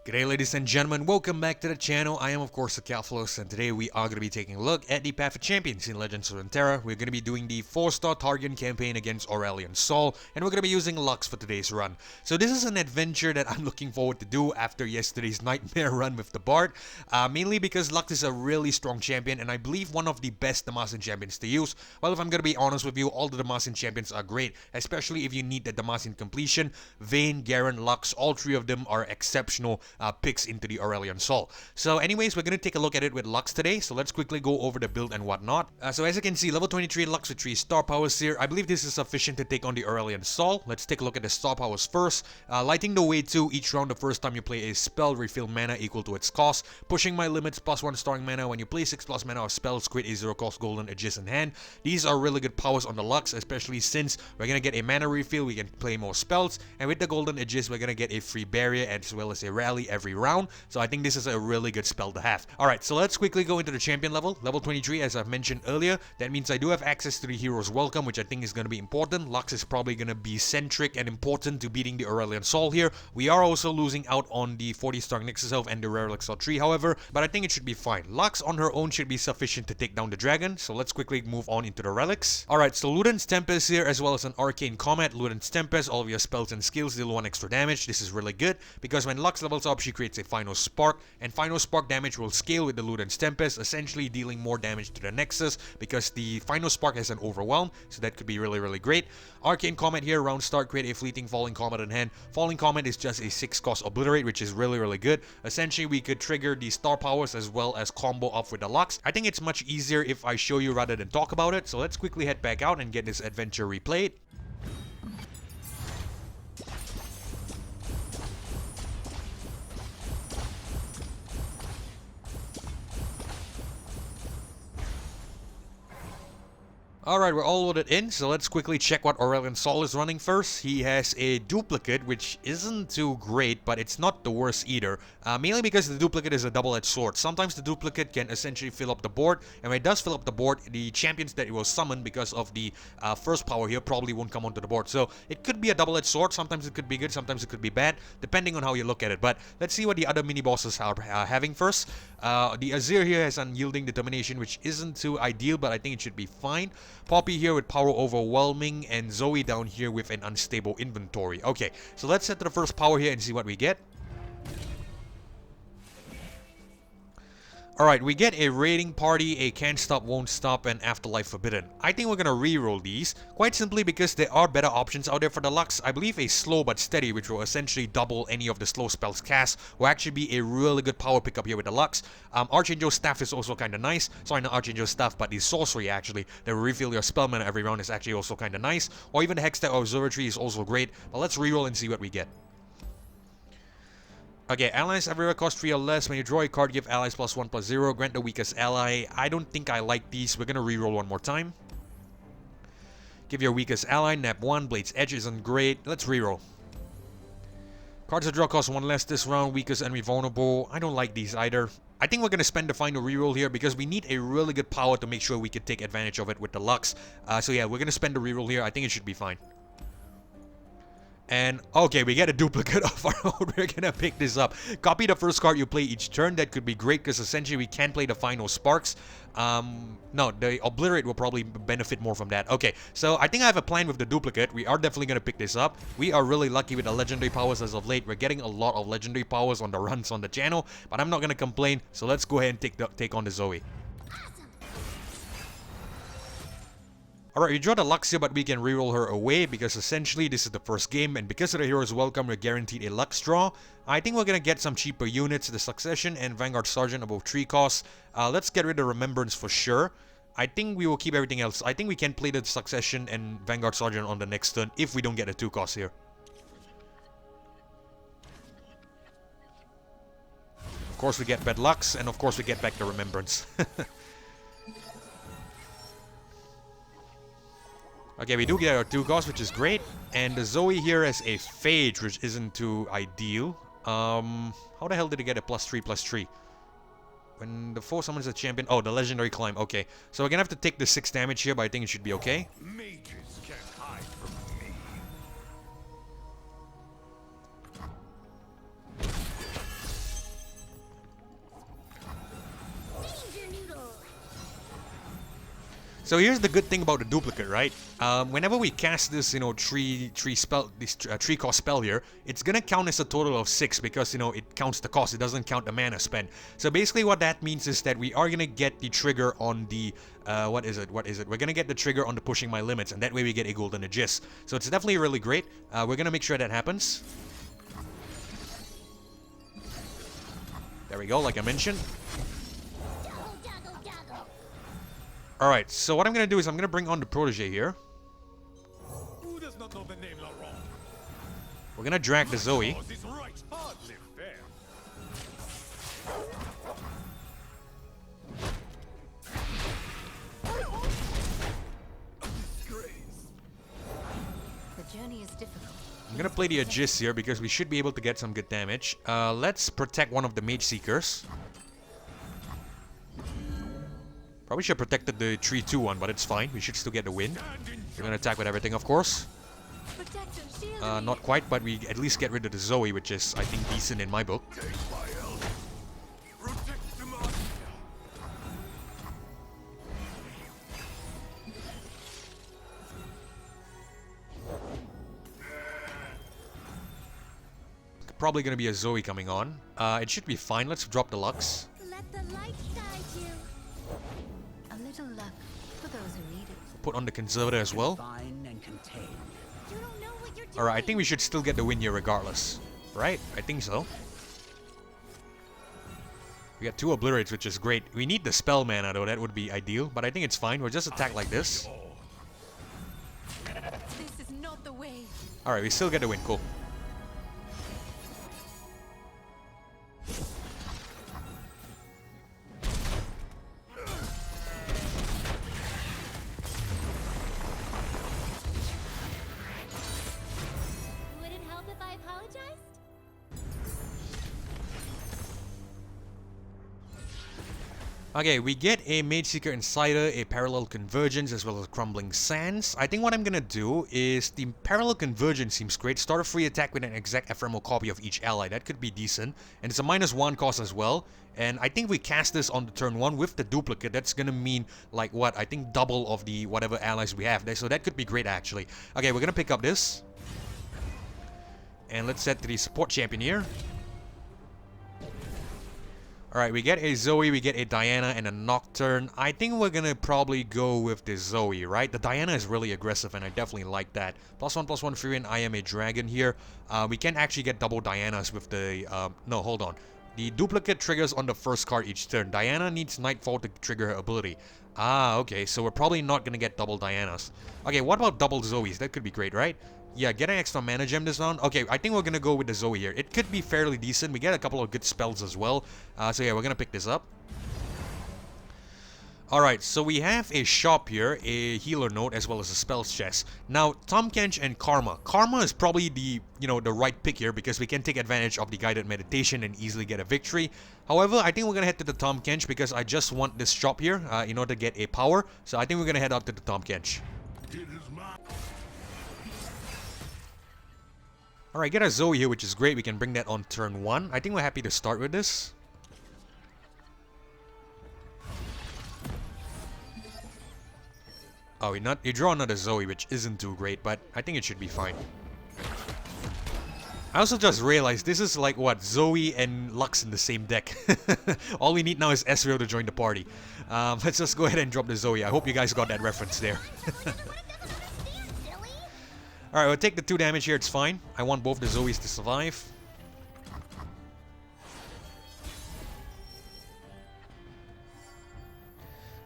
G'day ladies and gentlemen, welcome back to the channel. I am of course Aurelion, and today we are going to be taking a look at the Path of Champions in Legends of Runeterra. We're going to be doing the 4-star Targon Campaign against Aurelion Sol, and we're going to be using Lux for today's run. So this is an adventure that I'm looking forward to do after yesterday's nightmare run with the Bard, mainly because Lux is a really strong champion, and I believe one of the best Damacian champions to use. Well, if I'm going to be honest with you, all the Damacian champions are great, especially if you need the Damacian completion. Vayne, Garen, Lux, all three of them are exceptional picks into the Aurelion Sol. So anyways, we're going to take a look at it with Lux today, so let's quickly go over the build and whatnot. So as you can see, level 23 Lux with 3 star powers here. I believe this is sufficient to take on the Aurelion Sol. Let's take a look at the star powers first. Lighting the way to each round the first time you play a spell, refill mana equal to its cost. Pushing my limits, +1 starring mana. When you play 6+ mana of spells, create a 0 cost golden Aegis in hand. These are really good powers on the Lux, especially since we're going to get a mana refill, we can play more spells, and with the golden Aegis, we're going to get a free barrier as well as a rally every round. So I think this is a really good spell to have. Alright, so let's quickly go into the champion level. Level 23, as I've mentioned earlier. That means I do have access to the Hero's Welcome, which I think is going to be important. Lux is probably going to be centric and important to beating the Aurelion Sol here. We are also losing out on the 40-star Nexus Elf and the Relics or 3, however, but I think it should be fine. Lux on her own should be sufficient to take down the dragon, so let's quickly move on into the Relics. Alright, so Luden's Tempest here, as well as an Arcane Comet. Luden's Tempest, all of your spells and skills deal 1 extra damage. This is really good, because when Lux levels up, she creates a Final Spark, and Final Spark damage will scale with the Luden's Tempest, essentially dealing more damage to the Nexus, because the Final Spark has an Overwhelm, so that could be really great. Arcane Comet here, round start, create a fleeting Falling Comet in hand. Falling Comet is just a 6 cost Obliterate, which is really good. Essentially, we could trigger the star powers as well as combo up with the Lux. I think it's much easier if I show you rather than talk about it, so let's quickly head back out and get this adventure replayed. Alright, we're all loaded in, so let's quickly check what Aurelion Sol is running first. He has a duplicate, which isn't too great, but it's not the worst either. Mainly because the duplicate is a double-edged sword. Sometimes the duplicate can essentially fill up the board, and when it does fill up the board, the champions that it will summon because of the first power here probably won't come onto the board. So it could be a double-edged sword. Sometimes it could be good, sometimes it could be bad, depending on how you look at it. But let's see what the other mini-bosses are having first. The Azir here has Unyielding Determination, which isn't too ideal, but I think it should be fine. Poppy here with Power Overwhelming, and Zoe down here with an Unstable Inventory. Okay, so let's set to the first power here and see what we get. Alright, we get a Raiding Party, a Can't Stop, Won't Stop, and Afterlife Forbidden. I think we're gonna reroll these, quite simply because there are better options out there for the Lux. I believe a Slow But Steady, which will essentially double any of the slow spells cast, will actually be a really good power pickup here with the Lux. Archangel's Staff is also kinda nice. Sorry, not Archangel's Staff, but the Sorcery actually, that will refill your spell mana every round is actually also kinda nice. Or even the Hextech Observatory is also great, but let's reroll and see what we get. Okay, allies everywhere cost 3 or less. When you draw a card, give allies +1/+0. Grant the weakest ally. I don't think I like these. We're gonna reroll one more time. Give your weakest ally. Nap 1. Blade's Edge isn't great. Let's reroll. Cards to draw cost 1 less this round. Weakest enemy vulnerable. I don't like these either. I think we're gonna spend the final reroll here because we need a really good power to make sure we can take advantage of it with the Lux. So yeah, we're gonna spend the reroll here. I think it should be fine. And, okay, we get a duplicate of our own. We're gonna pick this up. Copy the first card you play each turn. That could be great, because essentially we can play the Final Sparks. No, the Obliterate will probably benefit more from that. Okay, so I think I have a plan with the duplicate. We are definitely gonna pick this up. We are really lucky with the legendary powers as of late. We're getting a lot of legendary powers on the runs on the channel, but I'm not gonna complain. So let's go ahead and take on the Zoe. Alright, we draw the Lux here, but we can reroll her away because essentially this is the first game, and because of the Hero's Welcome, we're guaranteed a Lux draw. I think we're gonna get some cheaper units, the Succession and Vanguard Sergeant above 3 costs. Let's get rid of Remembrance for sure. I think we will keep everything else. I think we can play the Succession and Vanguard Sergeant on the next turn if we don't get a 2 cost here. Of course we get bad Lux, and of course we get back the Remembrance. Okay, we do get our 2 costs, which is great. And the Zoe here has a Phage, which isn't too ideal. How the hell did it get a +3/+3? When the foe summons a champion... Oh, the Legendary Climb. Okay. So we're gonna have to take the 6 damage here, but I think it should be okay. Mages can't hide from me. So here's the good thing about the duplicate, right? Whenever we cast this, you know, three cost spell here, it's gonna count as a total of 6 because, you know, it counts the cost. It doesn't count the mana spent. So basically, what that means is that we are gonna get the trigger on the what is it? We're gonna get the trigger on the pushing my limits, and that way we get a golden Aegis. So it's definitely really great. We're gonna make sure that happens. There we go, like I mentioned. Alright, so what I'm gonna do is I'm gonna bring on the protege here. Who does not know the name Laurent? We're gonna drag the Zoe. Cause is right, hardly fair. A disgrace. The journey is difficult. I'm gonna play the Aegis here because we should be able to get some good damage. Let's protect one of the Mage Seekers. Probably should have protected the 3-2 one, but it's fine. We should still get the win. We're gonna attack with everything, of course. Not quite, but we at least get rid of the Zoe, which is, I think, decent in my book. Probably gonna be a Zoe coming on. It should be fine. Let's drop the Lux. Let the light guide you. A little luck for those who need it. Put on the Conservator as well. Fine and contained. You don't know what you're doing. Alright, I think we should still get the win here regardless. Right? I think so. We got 2 Obliterates, which is great. We need the spell mana though, that would be ideal. But I think it's fine. We'll just attack like this. This is not the way. Alright, we still get the win. Cool. Would it help if I apologized? Okay, we get a Mage Seeker Insider, a Parallel Convergence, as well as Crumbling Sands. I think what I'm gonna do is the Parallel Convergence seems great. Start a free attack with an exact ephemeral copy of each ally. That could be decent. And it's a -1 cost as well. And I think we cast this on the turn 1 with the duplicate. That's gonna mean, like, what? I think double of the whatever allies we have. So that could be great, actually. Okay, we're gonna pick up this. And let's set to the support champion here. Alright, we get a Zoe, we get a Diana, and a Nocturne. I think we're gonna probably go with the Zoe, right? The Diana is really aggressive, and I definitely like that. +1/+1 free win, I am a dragon here. We can actually get double Dianas with the... no, hold on. The duplicate triggers on the first card each turn. Diana needs Nightfall to trigger her ability. Ah, okay, so we're probably not gonna get double Dianas. Okay, what about double Zoes? That could be great, right? Yeah, get an extra mana gem this round. Okay, I think we're gonna go with the Zoe here. It could be fairly decent. We get a couple of good spells as well. So yeah, we're gonna pick this up. Alright, so we have a shop here, a healer node, as well as a spells chest. Now, Tahm Kench and Karma. Karma is probably the, you know, the right pick here because we can take advantage of the guided meditation and easily get a victory. However, I think we're gonna head to the Tahm Kench because I just want this shop here in order to get a power. So I think we're gonna head out to the Tahm Kench. Alright, get a Zoe here, which is great. We can bring that on turn 1. I think we're happy to start with this. Oh, you draw another Zoe, which isn't too great, but I think it should be fine. I also just realized this is like, what, Zoe and Lux in the same deck. All we need now is Ezreal to join the party. Let's just go ahead and drop the Zoe. I hope you guys got that reference there. Alright, we'll take the 2 damage here, it's fine. I want both the Zoes to survive.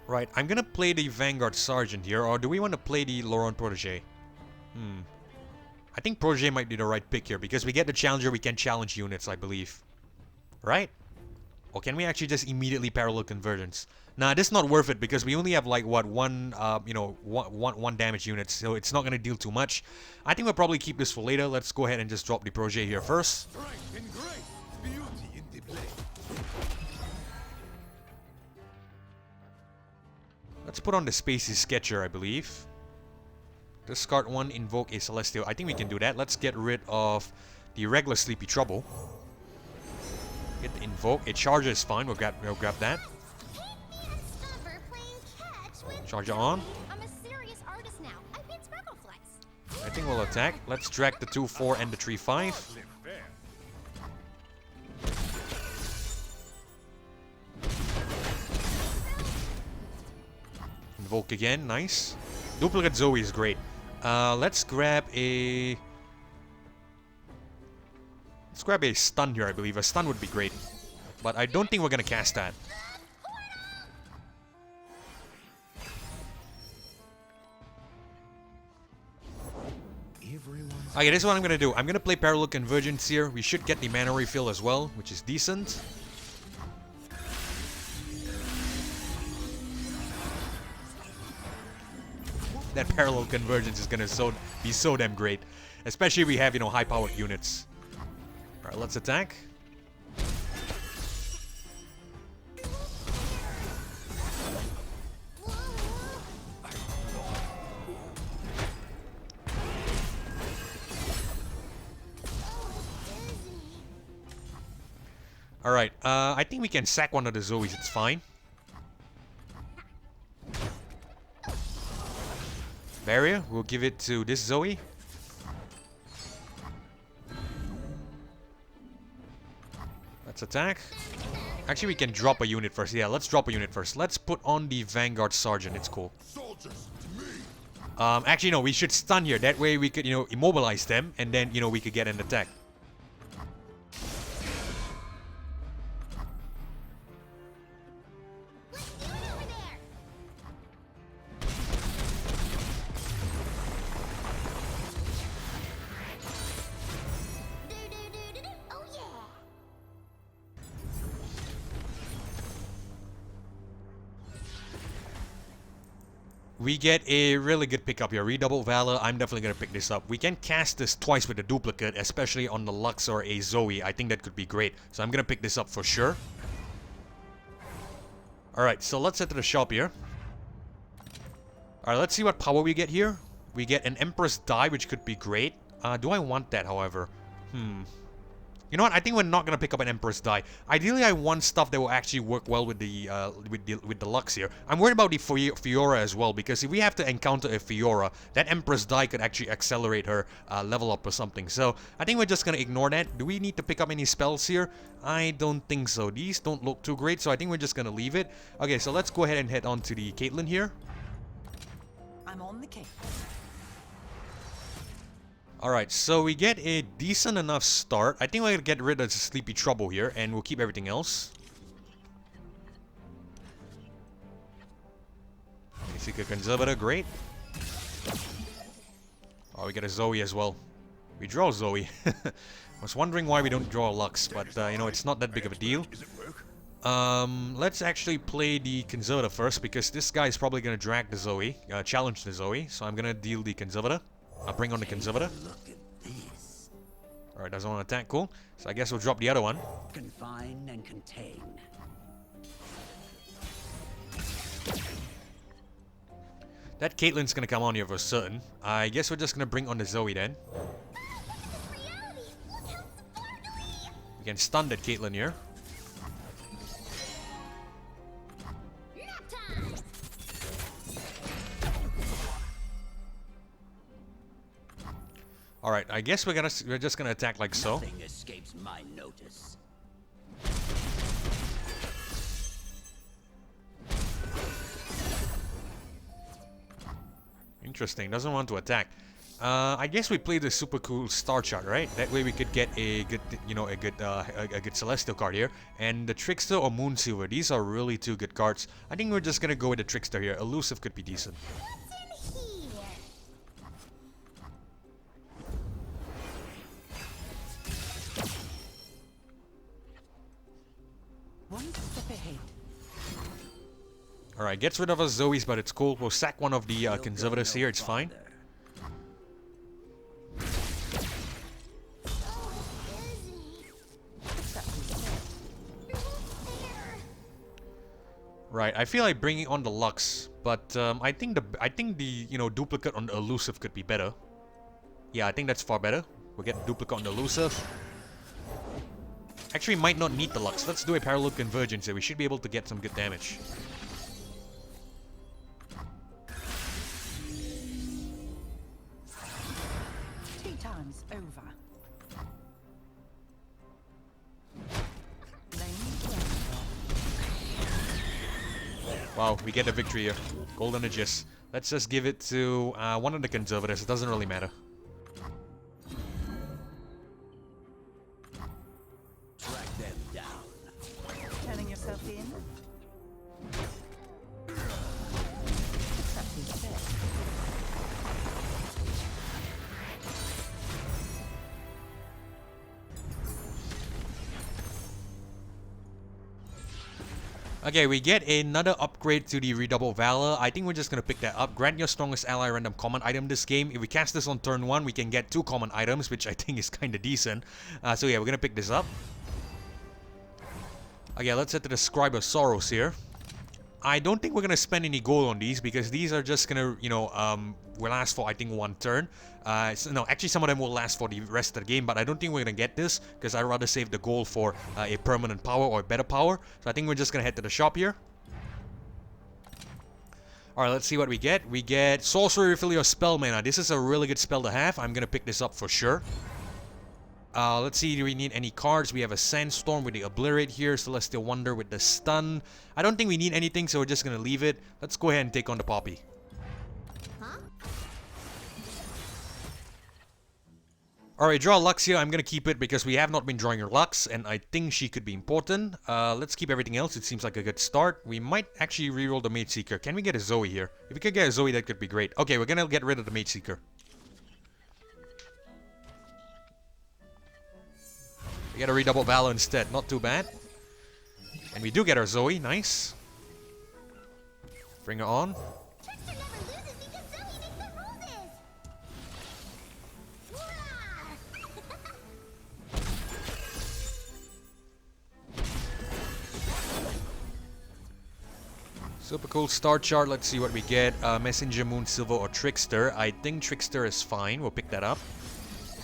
Right, I'm gonna play the Vanguard Sergeant here, or do we want to play the Laurent Protege? I think Protege might be the right pick here, because we get the Challenger, we can challenge units, I believe. Right? Or can we actually just immediately Parallel Convergence? Nah, this is not worth it because we only have like what one damage unit, so it's not gonna deal too much. I think we'll probably keep this for later. Let's go ahead and just drop the Protege here first. Strength and grace, beauty in the blade. Let's put on the Spacey Sketcher, I believe. Discard 1, invoke a Celestial. I think we can do that. Let's get rid of the regular Sleepy Trouble. Get the invoke. A Charger is fine. We'll grab that. Charger on. I'm a serious artist now. I paint sparkle flex. I think we'll attack. Let's drag the 2-4 and the 3-5. Live fair. Invoke again, nice. Duplicate Zoe is great. Let's grab a... Let's grab a stun here, I believe. A stun would be great. But I don't think we're gonna cast that. Okay, this is what I'm gonna do. I'm gonna play Parallel Convergence here. We should get the mana refill as well, which is decent. That Parallel Convergence is gonna be so damn great. Especially if we have, you know, high-powered units. Alright, let's attack. Alright, I think we can sack one of the Zoes, it's fine. Barrier, we'll give it to this Zoe. Let's attack. Actually, we can drop a unit first. Yeah, let's drop a unit first. Let's put on the Vanguard Sergeant, it's cool. Soldiers to me. Actually, no, we should stun here. That way we could, you know, immobilize them, and then, you know, we could get an attack. We get a really good pickup here. Redouble Valor, I'm definitely going to pick this up. We can cast this twice with a duplicate, especially on the Lux or a Zoe. I think that could be great. So I'm going to pick this up for sure. Alright, so let's head to the shop here. Alright, let's see what power we get here. We get an Empress Die, which could be great. Do I want that, however? You know what? I think we're not gonna pick up an Empress Die. Ideally, I want stuff that will actually work well with the Lux here. I'm worried about the Fiora as well, because if we have to encounter a Fiora, that Empress Die could actually accelerate her level up or something. So I think we're just gonna ignore that. Do we need to pick up any spells here? I don't think so. These don't look too great, so I think we're just gonna leave it. Okay, so let's go ahead and head on to the Caitlyn here. I'm on the case. Alright, so we get a decent enough start. I think we're gonna get rid of the Sleepy Trouble here, and we'll keep everything else. Basic Conservator, great. Oh, we get a Zoe as well. We draw Zoe. I was wondering why we don't draw a Lux, but you know, it's not that big of a deal. Let's actually play the Conservator first, because this guy is probably gonna drag the Zoe, challenge the Zoe. So I'm gonna deal the Conservator. I'll bring on the Conservator. Alright, doesn't want to attack, cool. So I guess we'll drop the other one. Confine and contain. That Caitlyn's gonna come on here for certain. I guess we're just gonna bring on the Zoe then. We can stun that Caitlyn here. Alright, I guess we're just gonna attack like so. Nothing escapes my notice. Interesting, doesn't want to attack. I guess we play the super cool star chart, right? That way we could get a good, you know, a good celestial card here. And the Trickster or Moonsilver, these are really two good cards. I think we're just gonna go with the Trickster here. Elusive could be decent. One step ahead. Alright, gets rid of our Zoes, but it's cool. We'll sack one of the Conservators here, it's fine. Right, I feel like bringing on the Lux, but I think the you know, duplicate on the Elusive could be better. Yeah, I think that's far better. We'll get the duplicate on the Elusive. Actually, might not need the Lux. Let's do a Parallel Convergence here. We should be able to get some good damage. Wow, we get a victory here. Golden Aegis. Let's just give it to one of the conservatives. It doesn't really matter. Track them down. Turning yourself in? Except he's dead. Okay, we get another upgrade to the Redouble Valor. I think we're just gonna pick that up. Grant your strongest ally random common item this game. If we cast this on turn 1, we can get 2 common items, which I think is kinda decent. So yeah, we're gonna pick this up. Okay, let's head to the Scribe of Sorrows here. I don't think we're gonna spend any gold on these because these are just gonna, you know, will last for I think 1 turn. No, actually some of them will last for the rest of the game, but I don't think we're gonna get this because I'd rather save the gold for a permanent power or a better power. So I think we're just gonna head to the shop here. Alright, let's see what we get. We get Sorcery Refill Your Spell Mana. This is a really good spell to have. I'm gonna pick this up for sure. Let's see, do we need any cards? We have a Sandstorm with the Obliterate here, Celestial Wonder with the Stun. I don't think we need anything, so we're just gonna leave it. Let's go ahead and take on the Poppy. Alright, draw Lux here. I'm gonna keep it because we have not been drawing her Lux, and I think she could be important. Let's keep everything else. It seems like a good start. We might actually reroll the Mage Seeker. Can we get a Zoe here? If we could get a Zoe, that could be great. Okay, we're gonna get rid of the Mage Seeker. We get a Redouble Valor instead. Not too bad. And we do get our Zoe. Nice. Bring her on. Trickster never loses because Zoe makes the roses. Super cool star chart. Let's see what we get. Messenger, Moon, Silver, or Trickster. I think Trickster is fine. We'll pick that up.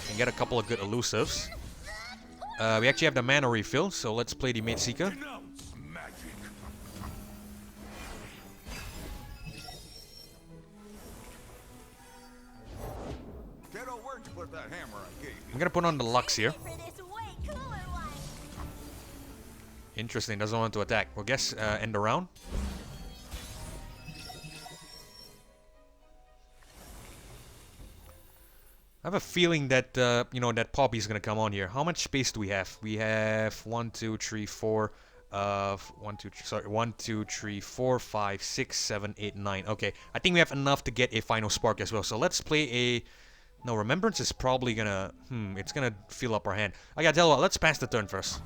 And get a couple of good elusives. We actually have the mana refill, so let's play the Mage Seeker. Denounce magic. Kiddo, where'd you put that hammer I gave you? I'm gonna put on the Lux here. For this way cooler one. Interesting, doesn't want to attack. We'll guess end the round. I have a feeling that, you know, that Poppy's gonna come on here. How much space do we have? We have 1, 2, 3, 4, 1, 2, 3, 4, 5, 6, 7, 8, 9. Okay, I think we have enough to get a Final Spark as well. So let's play a... No, Remembrance is probably gonna... it's gonna fill up our hand. I gotta tell you what, let's pass the turn first.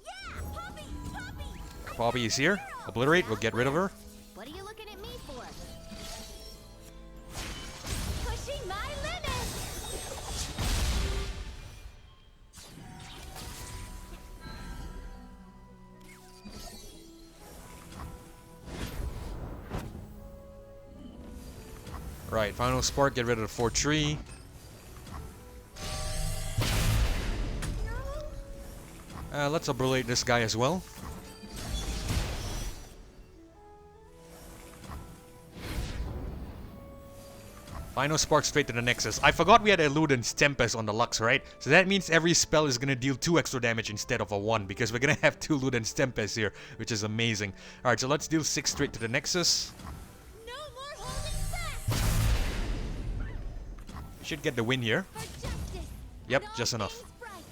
Yeah, Poppy, Poppy. Poppy is here. Obliterate, we'll get rid of her. What are you looking at me for? Pushing my limits. Right, Final Spark, get rid of the 4-3. Let's obliterate this guy as well. Final Spark straight to the Nexus. I forgot we had Eludance Tempest on the Lux, right? So that means every spell is gonna deal 2 extra damage instead of a 1, because we're gonna have 2 Ludens Tempest here, which is amazing. Alright, so let's deal 6 straight to the Nexus. No more holding back. We should get the win here. For justice. Yep, and all just enough. things bright.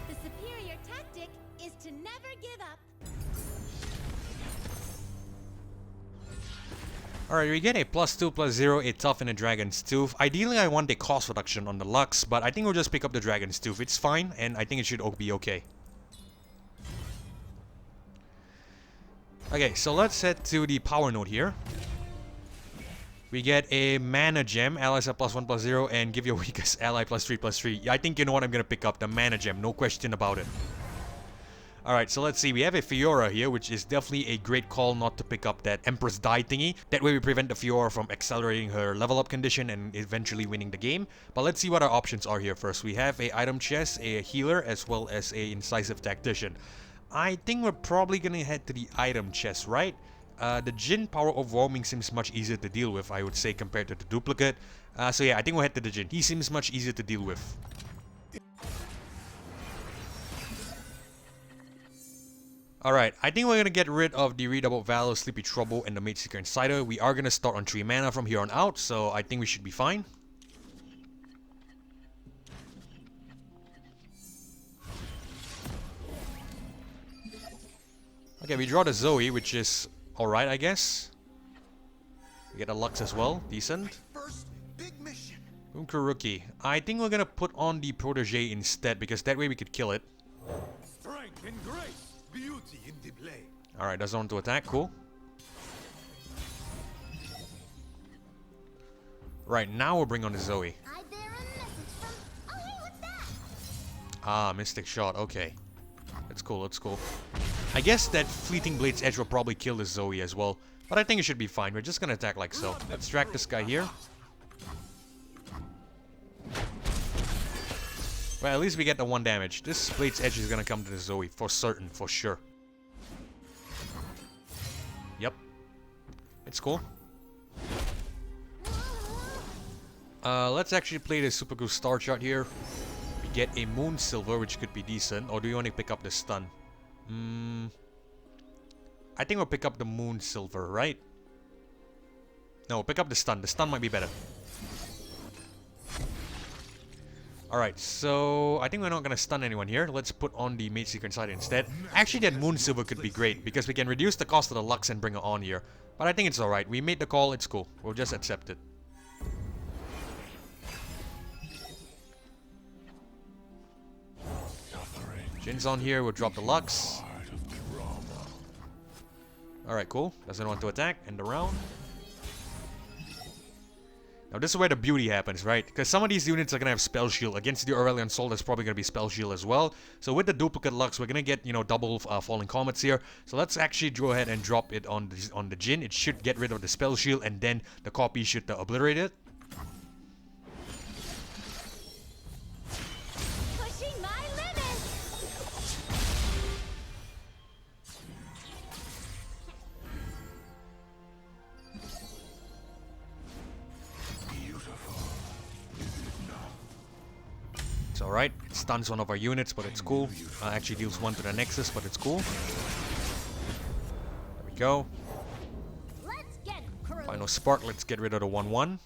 The superior tactic is to never give up. Alright, we get a +2/+0, a Tough, and a Dragon's Tooth. Ideally, I want a cost reduction on the Lux, but I think we'll just pick up the Dragon's Tooth. It's fine, and I think it should be okay. Okay, so let's head to the Power Node here. We get a Mana Gem, allies are +1/+0, and give your weakest ally +3/+3. I think you know what I'm gonna pick up, the Mana Gem, no question about it. Alright, so let's see, we have a Fiora here, which is definitely a great call not to pick up that Empress Die thingy. That way we prevent the Fiora from accelerating her level up condition and eventually winning the game. But let's see what our options are here first. We have a Item Chest, a Healer, as well as a Incisive Tactician. I think we're probably gonna head to the Item Chest, right? The Jhin power overwhelming seems much easier to deal with, I would say, compared to the duplicate. So yeah, I think we'll head to the Jhin. He seems much easier to deal with. Alright, I think we're gonna get rid of the Redoubled Valor, Sleepy Trouble, and the Mage Seeker Insider. We are gonna start on 3 mana from here on out, so I think we should be fine. Okay, we draw the Zoe, which is alright, I guess. We get a Lux as well, decent. First big mission. Kuruki. I think we're gonna put on the Protege instead, because that way we could kill it. Strength and grace. Beauty in the blade. Alright, doesn't want to attack, cool. Right, now we'll bring on the Zoe. I bear a message from. Oh, hey, what's that? Ah, Mystic Shot, okay. That's cool, that's cool. I guess that Fleeting Blade's Edge will probably kill the Zoe as well. But I think it should be fine. We're just gonna attack like so. Let's track this guy here. Well, at least we get the 1 damage. This Blade's Edge is gonna come to the Zoe, for certain, for sure. Yep. It's cool. Let's actually play the Super Cool Star Chart here. We get a Moon Silver, which could be decent. Or do you want to pick up the Stun? I think we'll pick up the Moon Silver, right? No, pick up the Stun. The Stun might be better. Alright, so I think we're not going to stun anyone here. Let's put on the Mage Seeker Insider instead. Actually, that Moon Silver could be great, because we can reduce the cost of the Lux and bring it on here. But I think it's alright. We made the call, it's cool. We'll just accept it. Jhin's on here, we'll drop the Lux. Alright, cool. Doesn't want to attack. End the round. Now this is where the beauty happens, right? Because some of these units are going to have Spell Shield. Against the Aurelion Sol, there's probably going to be Spell Shield as well. So with the duplicate Lux, we're going to get, you know, double Falling Comets here. So let's actually go ahead and drop it on the Jhin. It should get rid of the Spell Shield, and then the copy should obliterate it. Pushing my limits. It's alright. It stuns one of our units, but it's cool. Actually deals 1 to the Nexus, but it's cool. There we go. Let's get crew. Final Spark. Let's get rid of the 1/1.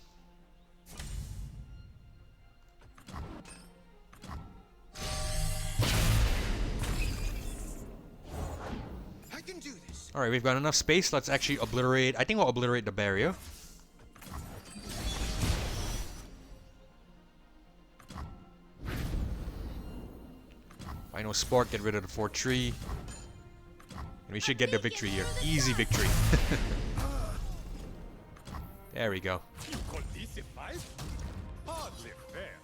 I can do this. Alright, we've got enough space. Let's actually obliterate. I think we'll obliterate the barrier. Final Spark, get rid of the 4-3. And we should get the victory here. Easy victory. There we go. You call this a fight? Hardly fair.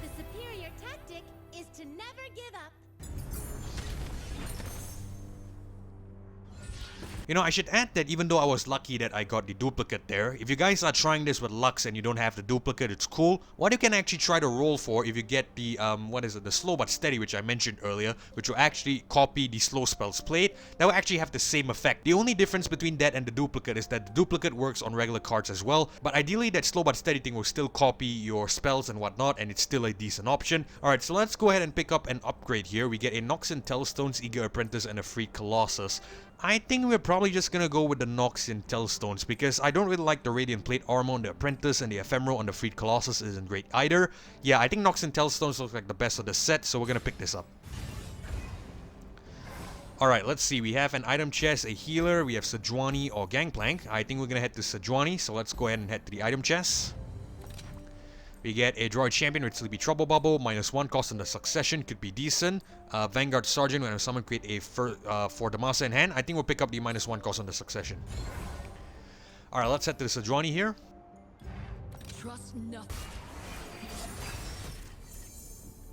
The superior tactic is to never give up. You know, I should add that even though I was lucky that I got the duplicate there, if you guys are trying this with Lux and you don't have the duplicate, it's cool. What you can actually try to roll for, if you get the, the Slow But Steady, which I mentioned earlier, which will actually copy the Slow Spells plate, that will actually have the same effect. The only difference between that and the duplicate is that the duplicate works on regular cards as well, but ideally that Slow But Steady thing will still copy your spells and whatnot, and it's still a decent option. Alright, so let's go ahead and pick up an upgrade here. We get a Noxian Telstones, Eager Apprentice, and a Free Colossus. I think we're probably just gonna go with the Noxian Telstones because I don't really like the Radiant Plate Armor on the Apprentice, and the Ephemeral on the Freed Colossus isn't great either. Yeah, I think Noxian Telstones looks like the best of the set, so we're gonna pick this up. Alright, let's see. We have an item chest, a healer, we have Sejuani or Gangplank. I think we're gonna head to Sejuani, so let's go ahead and head to the item chest. We get a Droid Champion with Sleepy Trouble Bubble, -1 cost on the Succession, could be decent. Vanguard Sergeant, when someone create a for Demacia in hand, I think we'll pick up the -1 cost on the Succession. Alright, let's head to the Sejuani here. Trust nothing.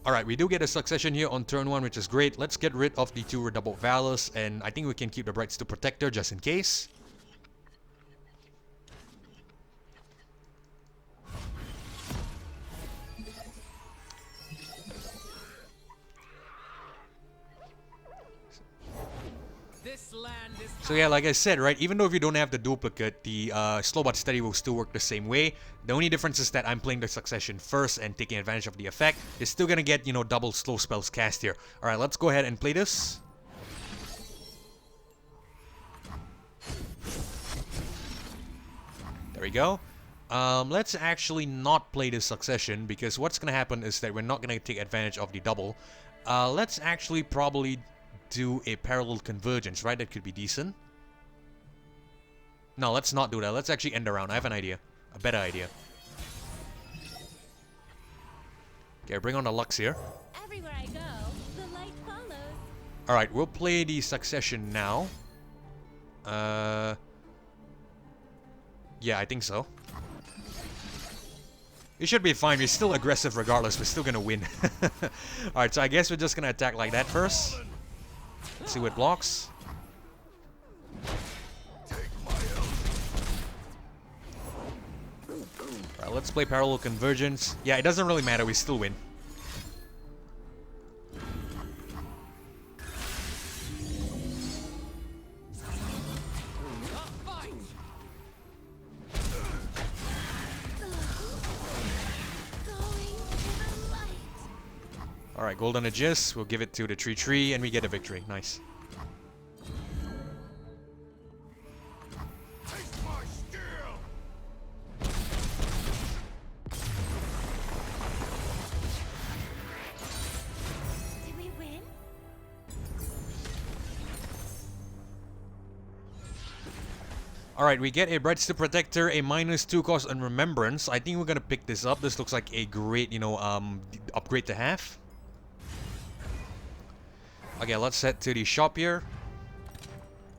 Alright, we do get a Succession here on turn 1, which is great. Let's get rid of the 2 Redoubled Valors, and I think we can keep the Bright Steel Protector just in case. So yeah, like I said, right, even though if you don't have the duplicate, the slow but steady will still work the same way. The only difference is that I'm playing the succession first and taking advantage of the effect. It's still gonna get, you know, double slow spells cast here. Alright, let's go ahead and play this. There we go. Let's actually not play this succession, because what's gonna happen is that we're not gonna take advantage of the double. Let's actually probably do a parallel convergence, right? That could be decent. No, let's not do that. Let's actually end the round. I have an idea. A better idea. Okay, bring on the Lux here. Everywhere I go, the light follows. Alright, we'll play the succession now. Yeah, I think so. It should be fine. We're still aggressive regardless. We're still gonna win. Alright, so I guess we're just gonna attack like that first. Let's see what blocks. Alright, let's play parallel convergence. Yeah, it doesn't really matter. We still win. Alright, golden Aegis. We'll give it to the 3-3 and we get a victory. Nice. Did we win? Alright, we get a Breadstick Protector, a -2 cost on Remembrance. I think we're gonna pick this up. This looks like a great, you know, upgrade to have. Okay, let's head to the shop here.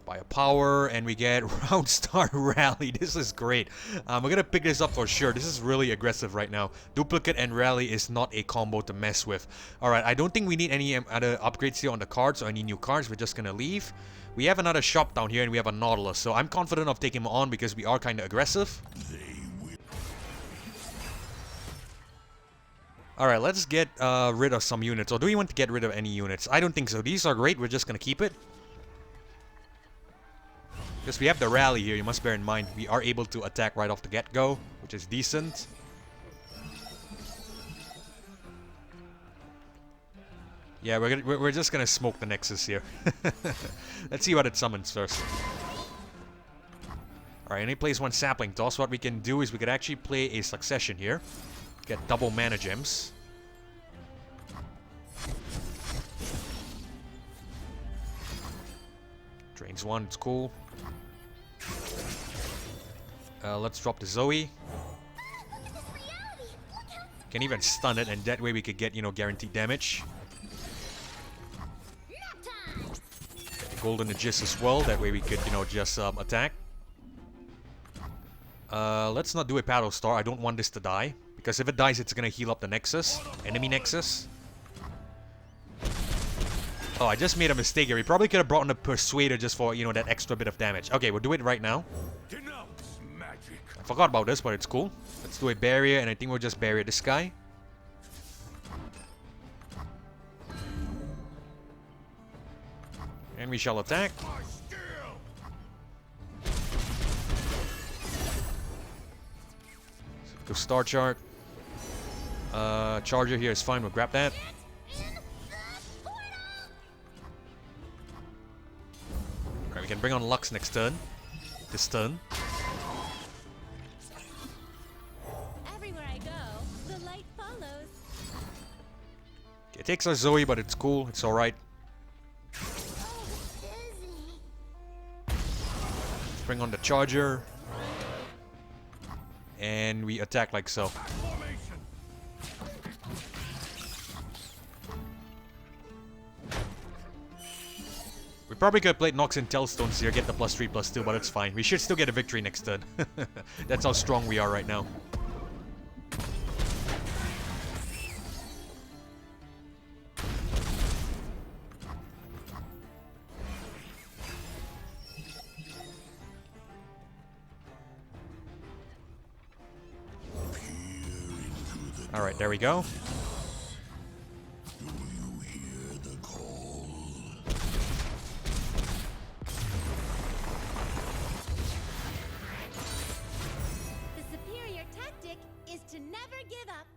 Buy a power, and we get Round Star Rally. This is great. We're gonna pick this up for sure. This is really aggressive right now. Duplicate and Rally is not a combo to mess with. Alright, I don't think we need any other upgrades here on the cards or any new cards. We're just gonna leave. We have another shop down here, and we have a Nautilus. So I'm confident of taking him on because we are kind of aggressive. Alright, let's get rid of some units. Or do we want to get rid of any units? I don't think so. These are great. We're just going to keep it. Because we have the rally here. You must bear in mind, we are able to attack right off the get-go, which is decent. Yeah, we're just going to smoke the Nexus here. Let's see what it summons first. Alright, and he plays one sapling toss. What we can do is we could actually play a succession here. Get double mana gems. Drains one, it's cool. Let's drop the Zoe. Can even stun it, and that way we could get, you know, guaranteed damage. Get the golden Aegis as well, that way we could, you know, just attack. Let's not do a Paddle Star. I don't want this to die. Because if it dies, it's gonna heal up the Nexus. Enemy Nexus. Oh, I just made a mistake here. We probably could have brought in a Persuader just for, you know, that extra bit of damage. Okay, we'll do it right now. I forgot about this, but it's cool. Let's do a barrier, and I think we'll just barrier this guy. And we shall attack. Go Star Chart. Charger here is fine. We'll grab that. Alright, we can bring on Lux next turn. This turn. Everywhere I go, the light follows. Okay, it takes our Zoe, but it's cool. It's alright. Bring on the Charger. And we attack like so. We probably could have played Nox and Telstones here, get the +3/+2, but it's fine. We should still get a victory next turn. That's how strong we are right now. Alright, there we go. Never give up.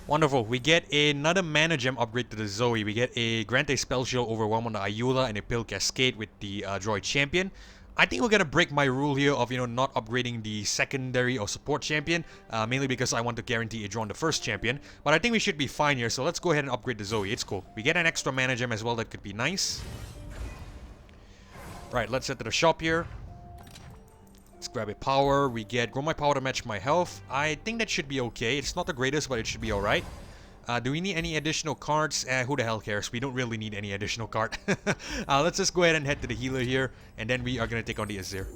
Wonderful. We get another mana gem upgrade to the Zoe. We get a grant a spell shield overwhelm on the Ayula and a pill cascade with the droid champion. I think we're gonna break my rule here of not upgrading the secondary or support champion, mainly because I want to guarantee a draw on the first champion. But I think we should be fine here, so let's go ahead and upgrade the Zoe. It's cool. We get an extra mana gem as well. That could be nice. Right, let's head to the shop here. Let's grab a power. We get grow my power to match my health. I think that should be okay. It's not the greatest, but it should be alright. Do we need any additional cards? Who the hell cares? We don't really need any additional card. Let's just go ahead and head to the healer here, and then we are going to take on the Azir.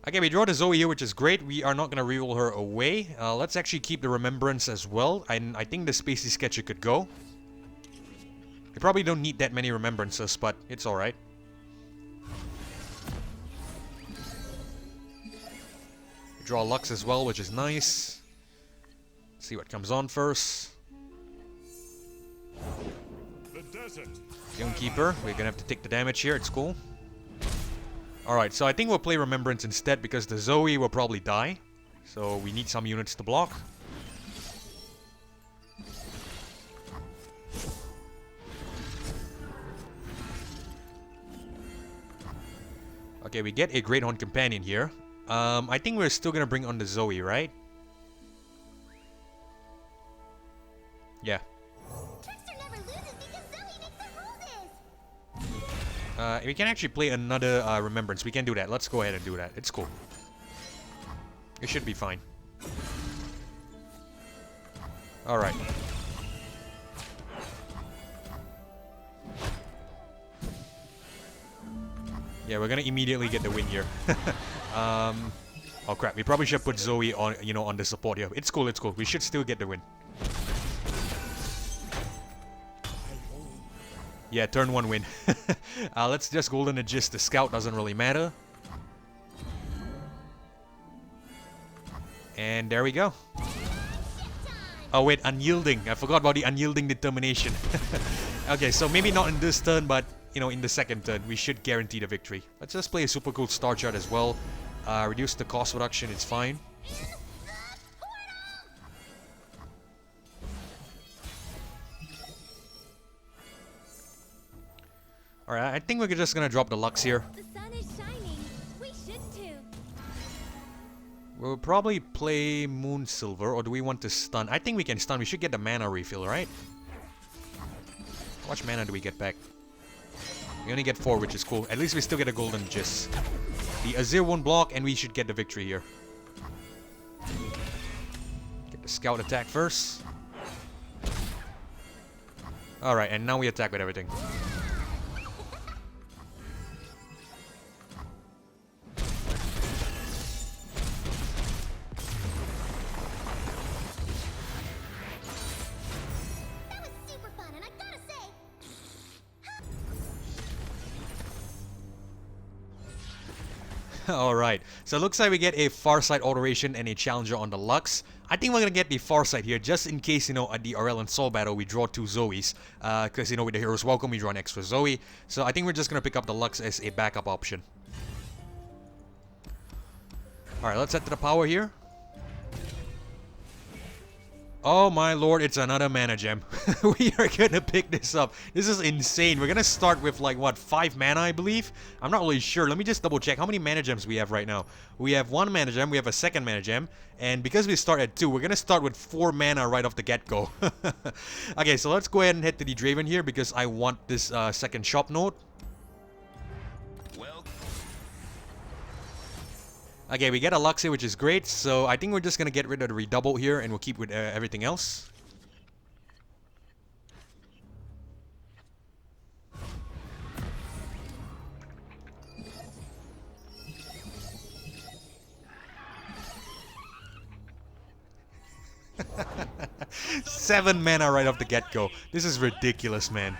Okay, we draw the Zoe here, which is great. We are not going to reroll her away. Let's actually keep the Remembrance as well. And I think the Spacey Sketcher could go. We probably don't need that many Remembrances, but it's alright. Draw Lux as well, which is nice. Let's see what comes on first. Keeper, we're gonna have to take the damage here, it's cool. Alright, so I think we'll play Remembrance instead because the Zoe will probably die. So we need some units to block. Okay, we get a Great Horn Companion here. I think we're still gonna bring on the Zoe, right? Yeah. Trickster never loses because Zoe makes the roses. We can actually play another Remembrance. We can do that. Let's go ahead and do that. It's cool. It should be fine. Alright. Yeah, we're gonna immediately get the win here. Oh crap, we probably should put Zoe on, on the support here. It's cool, it's cool. We should still get the win. Yeah, turn 1 win. Let's just Golden Aegis the Scout, doesn't really matter. And there we go. Oh wait, Unyielding. I forgot about the Unyielding Determination. Okay, so maybe not in this turn, but in the second turn, we should guarantee the victory. Let's just play a super cool star chart as well. Reduce the cost reduction, it's fine. Alright, I think we're just gonna drop the Lux here. The sun is shining. We should too. We'll probably play Moon Silver, or do we want to stun? I think we can stun. We should get the mana refill, right? How much mana do we get back? We only get 4, which is cool. At least we still get a Golden Aegis. The Azir won't block, and we should get the victory here. Get the Scout attack first. Alright, and now we attack with everything. That was super fun, and I gotta say, Alright, so it looks like we get a Farsight alteration and a challenger on the Lux. I think we're gonna get the Farsight here, just in case, at the Aurelion Sol battle we draw 2 Zoes. Because, with the Hero's Welcome we draw an extra Zoe. So I think we're just gonna pick up the Lux as a backup option. Alright, let's head to the power here. Oh my lord, it's another mana gem. We are gonna pick this up. This is insane. We're gonna start with like, what, 5 mana, I believe? I'm not really sure. Let me just double check how many mana gems we have right now. We have 1 mana gem, we have a second mana gem, and because we start at 2, we're gonna start with 4 mana right off the get-go. Okay, so let's go ahead and head to the Draven here because I want this second shop node. Okay, we get a Lux here, which is great, so I think we're just gonna get rid of the redouble here and we'll keep with everything else. Seven mana right off the get-go. This is ridiculous, man.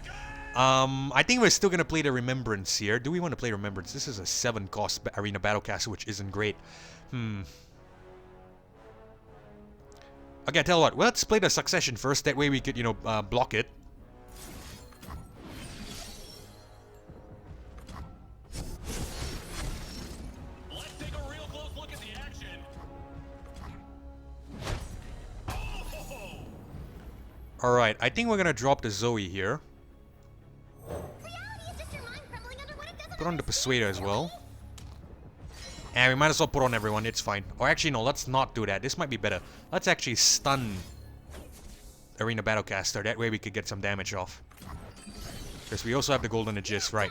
I think we're still gonna play the Remembrance here. Do we want to play Remembrance? This is a 7-cost Arena Battlecaster, which isn't great. Okay, tell you what. Let's play the Succession first. That way we could, block it. Alright, I think we're gonna drop the Zoe here. Put on the Persuader as well. And we might as well put on everyone, it's fine. Or actually no, let's not do that. This might be better. Let's actually stun Arena Battlecaster. That way we could get some damage off. Because we also have the Golden Aegis, right.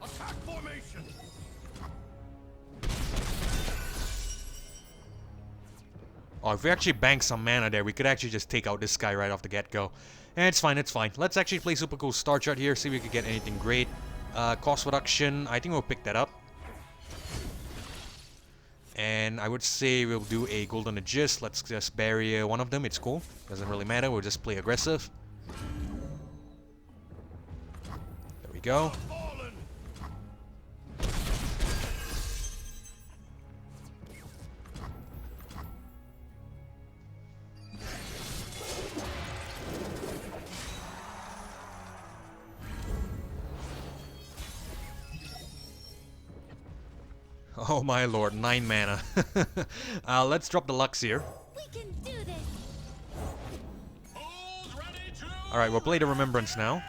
Attack formation. Oh, if we actually bank some mana there, we could actually just take out this guy right off the get-go. And it's fine, it's fine. Let's actually play super cool star chart here, see if we can get anything great. Cost reduction, I think we'll pick that up. And I would say we'll do a Golden Aegis. Let's just bury one of them, it's cool. Doesn't really matter, we'll just play aggressive. There we go. Oh my lord, 9 mana. Let's drop the Lux here. We can do this. Alright, we'll play the Remembrance now.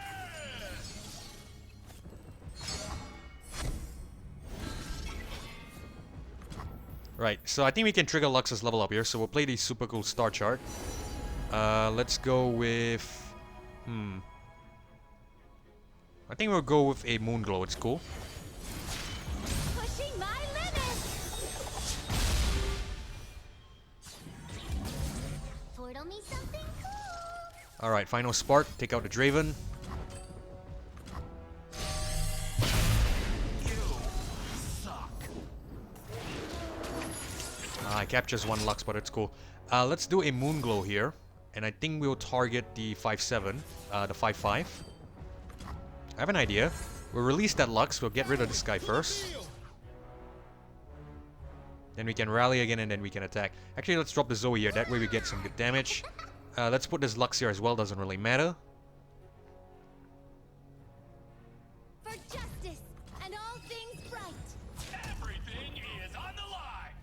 Right, so I think we can trigger Lux's level up here, so we'll play the super cool star chart. Let's go with... I think we'll go with a Moonglow, it's cool. Pushing my limits. Portal me something cool. Alright, final Spark, take out the Draven. I captures 1 Lux, but it's cool. Let's do a Moonglow here. And I think we'll target the 5-7, the 5-5. I have an idea. We'll release that Lux, we'll get rid of this guy first. Then we can rally again and then we can attack. Actually, let's drop the Zoe here, that way we get some good damage. Let's put this Lux here as well, doesn't really matter. For justice and all things bright. Everything is on the line.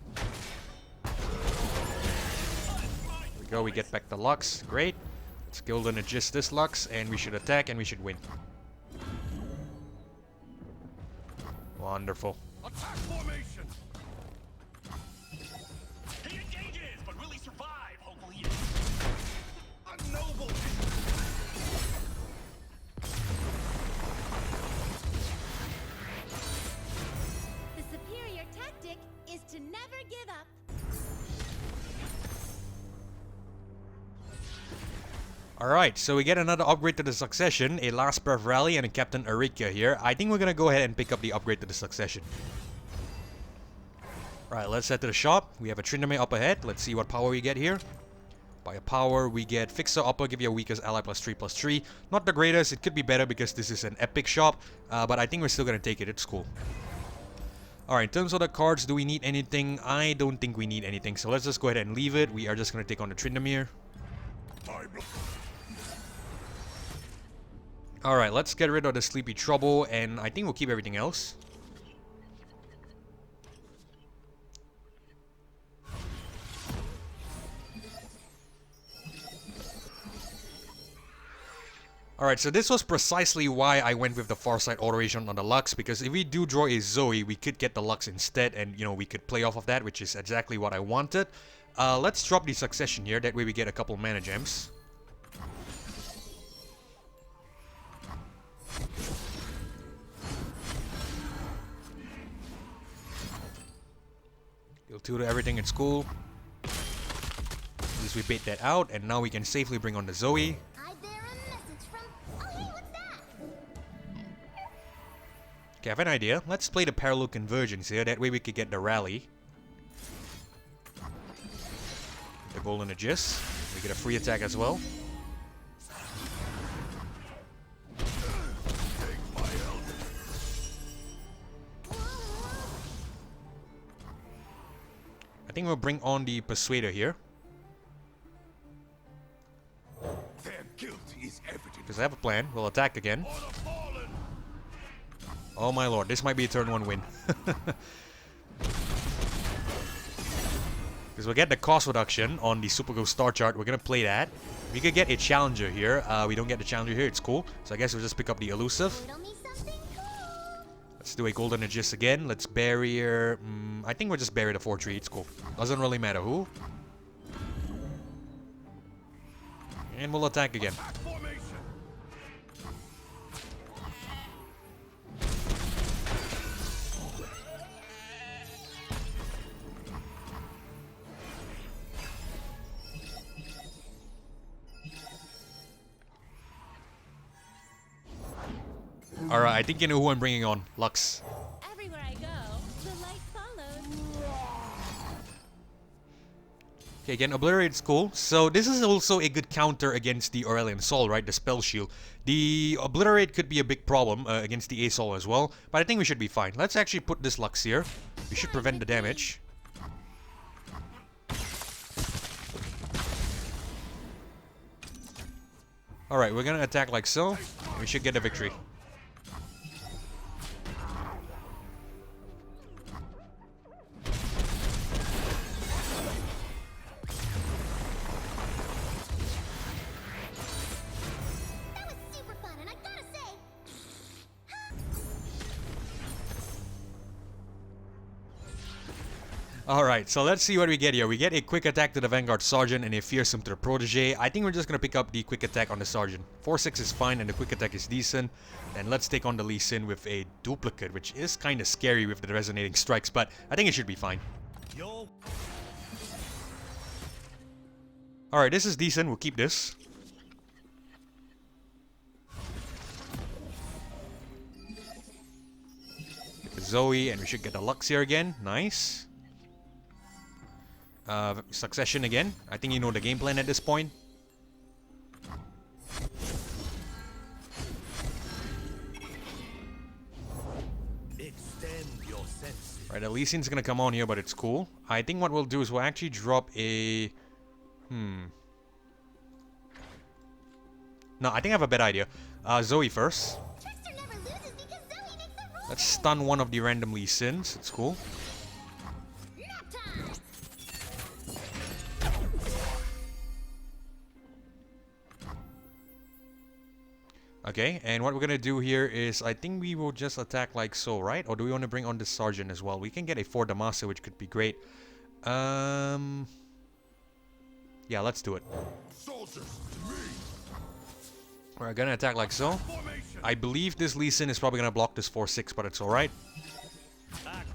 There we go, we get back the Lux, great. Let's Golden Aegis this Lux and we should attack and we should win. Wonderful. Attack formation. He engages, but will he survive? Hopefully, yes. A noble. The superior tactic is to never give up. Alright, so we get another upgrade to the Succession, a Last Breath Rally and a Captain Arcadia here. I think we're gonna go ahead and pick up the upgrade to the Succession. Alright, let's head to the shop. We have a Tryndamere up ahead. Let's see what power we get here. By a power, we get Fixer Upper, give you a weakest ally +3/+3. Not the greatest, it could be better because this is an epic shop, but I think we're still gonna take it, it's cool. Alright, in terms of the cards, do we need anything? I don't think we need anything, so let's just go ahead and leave it. We are just gonna take on the Tryndamere. Alright, let's get rid of the Sleepy Trouble, and I think we'll keep everything else. Alright, so this was precisely why I went with the Farsight Adoration on the Lux, because if we do draw a Zoe, we could get the Lux instead, and, you know, we could play off of that, which is exactly what I wanted. Let's drop the Succession here, that way we get a couple mana gems. Deal 2 to everything, it's cool. At least we bait that out, and now we can safely bring on the Zoe. I bear a message from... Oh, hey, what's that? Okay, I have an idea. Let's play the Parallel Convergence here, that way we could get the Rally. The Golden Aegis. We get a free attack as well. I think we'll bring on the Persuader here. Their guilt is evident. Because I have a plan. We'll attack again. Oh my lord, this might be a turn 1 win. Because we'll get the cost reduction on the Super Ghost star chart. We're going to play that. We could get a challenger here. We don't get the challenger here. It's cool. So I guess we'll just pick up the elusive. Riddle me something cool. Let's do a golden Aegis again. Let's barrier. I think we'll just bury the 4-3. It's cool. Doesn't really matter who. And we'll attack again. Alright, I think you know who I'm bringing on. Lux. Everywhere I go, the light follows. Okay, again, Obliterate's cool. So this is also a good counter against the Aurelion Sol, right? The spell shield. The Obliterate could be a big problem against the A.Sol as well. But I think we should be fine. Let's actually put this Lux here. We should prevent the damage. Alright, we're gonna attack like so. We should get a victory. Alright, so let's see what we get here. We get a quick attack to the Vanguard Sergeant and a fearsome to the Protege. I think we're just gonna pick up the quick attack on the Sergeant. 4-6 is fine and the quick attack is decent. And let's take on the Lee Sin with a duplicate, which is kind of scary with the resonating strikes, but I think it should be fine. Alright, this is decent. We'll keep this. Get the Zoe, and we should get the Lux here again. Nice. Succession again. I think you know the game plan at this point. Right, the Lee Sin's gonna come on here, but it's cool. I think what we'll do is we'll actually drop a... No, I think I have a better idea. Zoe first. Let's stun one of the random Lee Sins. It's cool. Okay, and what we're gonna do here is, I think we will just attack like so, right? Or do we want to bring on the Sergeant as well? We can get a 4 Damaso, which could be great. Yeah, let's do it. We're gonna attack like so. I believe this Lee Sin is probably gonna block this 4-6, but it's alright.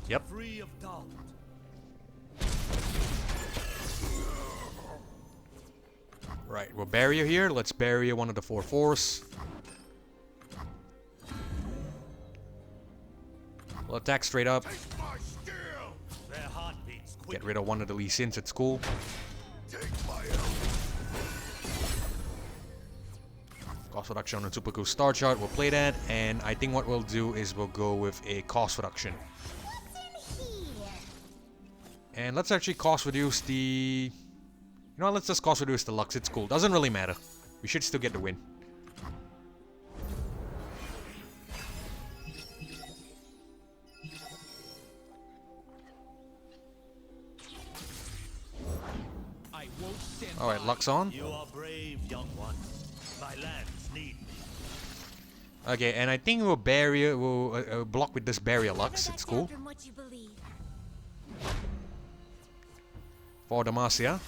Yep. Right, we'll barrier here. Let's barrier one of the 4-4s. We'll attack straight up. Get rid of one of the Lee Sins, it's cool. Cost reduction on the Super Ghost star chart, we'll play that. And I think what we'll do is we'll go with a cost reduction. And let's actually cost reduce the... You know what, let's just cost reduce the Lux, it's cool. Doesn't really matter. We should still get the win. Alright, Lux on. You are brave, young one. My lands need me. Okay, and I think we'll barrier, we'll block with this barrier Lux, it's cool. For Demacia.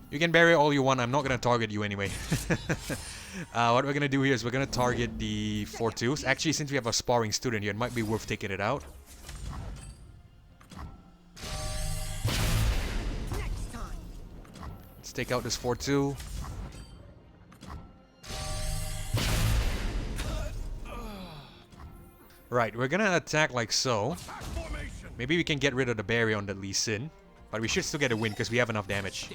You can bury all you want, I'm not going to target you anyway. What we're going to do here is we're going to target the 4-2s. Actually, since we have a sparring student here, it might be worth taking it out. Let's take out this 4-2. Right, we're going to attack like so. Maybe we can get rid of the barrier on the Lee Sin. But we should still get a win because we have enough damage.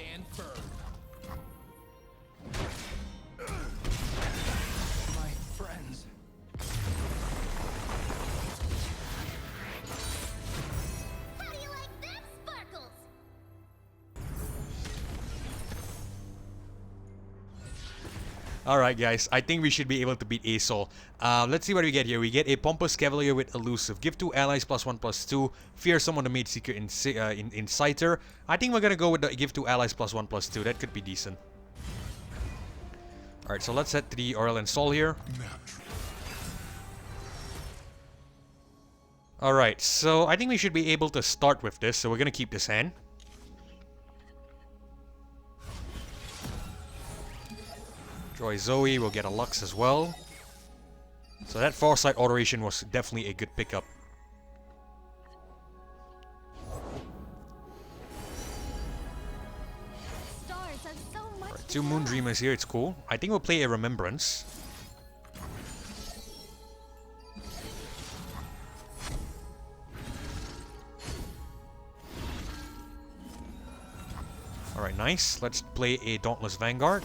Alright guys, I think we should be able to beat A.Sol. Let's see what we get here. We get a Pompous Cavalier with Elusive. Give 2 allies +1/+2. Fearsome on the Mage Seeker Inciter. I think we're gonna go with the give 2 allies +1/+2. That could be decent. Alright, so let's head to the Aurelion Sol here. Alright, so I think we should be able to start with this, so we're gonna keep this hand. Joy Zoe, we'll get a Lux as well. So that Foresight Adoration was definitely a good pickup. Stars have so much Right, 2 Moon Dreamers here, it's cool. I think we'll play a Remembrance. Alright, nice. Let's play a Dauntless Vanguard.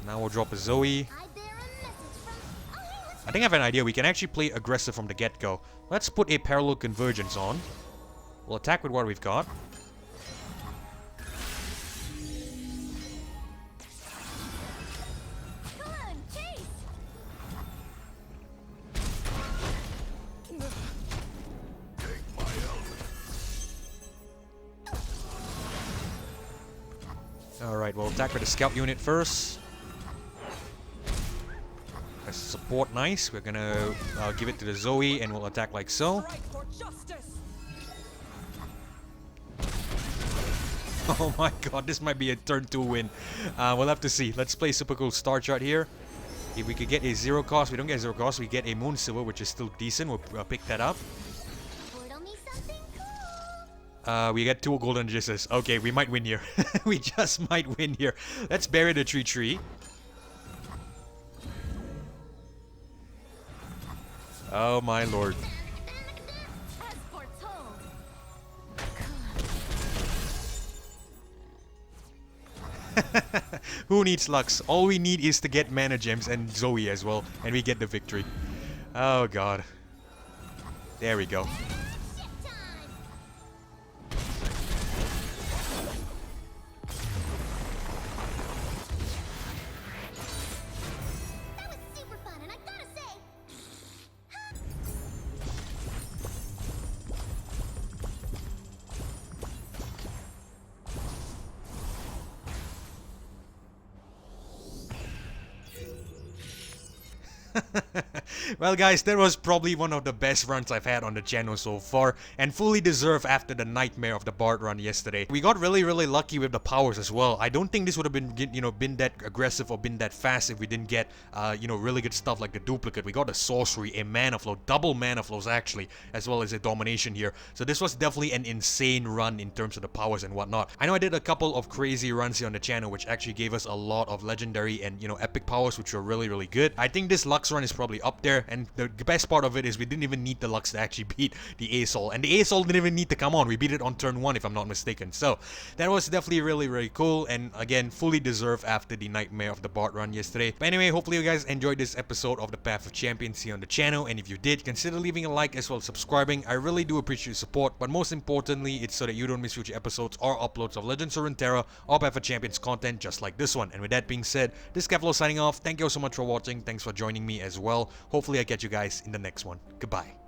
Now we'll drop a Zoe. I think I have an idea. We can actually play aggressive from the get-go. Let's put a Parallel Convergence on. We'll attack with what we've got. Come on, chase! Alright, we'll attack with the Scout unit first. As support, nice. We're gonna give it to the Zoe and we'll attack like so. Oh my god, this might be a turn 2 win. We'll have to see. Let's play super cool star chart here. If we could get a 0 cost, we don't get 0 cost, we get a Moon Silver, which is still decent. We'll pick that up. Portal me something cool. We get 2 golden jizzes. Okay, we might win here. We just might win here. Let's bury the tree. Oh my lord. As foretold. Who needs Lux? All we need is to get mana gems and Zoe as well, and we get the victory. Oh god. There we go. Ship time. That was super fun, and I gotta say, Well guys, that was probably one of the best runs I've had on the channel so far, and fully deserved after the nightmare of the Bard run yesterday. We got really lucky with the powers as well. I don't think this would have been, been that aggressive or been that fast if we didn't get, really good stuff like the duplicate. We got a sorcery, a mana flow, double mana flows actually, as well as a domination here. So this was definitely an insane run in terms of the powers and whatnot. I know I did a couple of crazy runs here on the channel, which actually gave us a lot of legendary and, epic powers, which were really good. I think this Lux run is probably up there, and the best part of it is we didn't even need the Lux to actually beat the A.Sol, and the A.Sol didn't even need to come on. We beat it on turn 1 if I'm not mistaken. So that was definitely really cool, and again, fully deserved after the nightmare of the Bard run yesterday. But anyway, hopefully you guys enjoyed this episode of the Path of Champions here on the channel, and if you did, consider leaving a like as well as subscribing. I really do appreciate your support, but most importantly, it's so that you don't miss future episodes or uploads of Legends of Runeterra or Path of Champions content just like this one. And with that being said, this is Keflo signing off. Thank you all so much for watching. Thanks for joining me as well. Hopefully I catch you guys in the next one. Goodbye.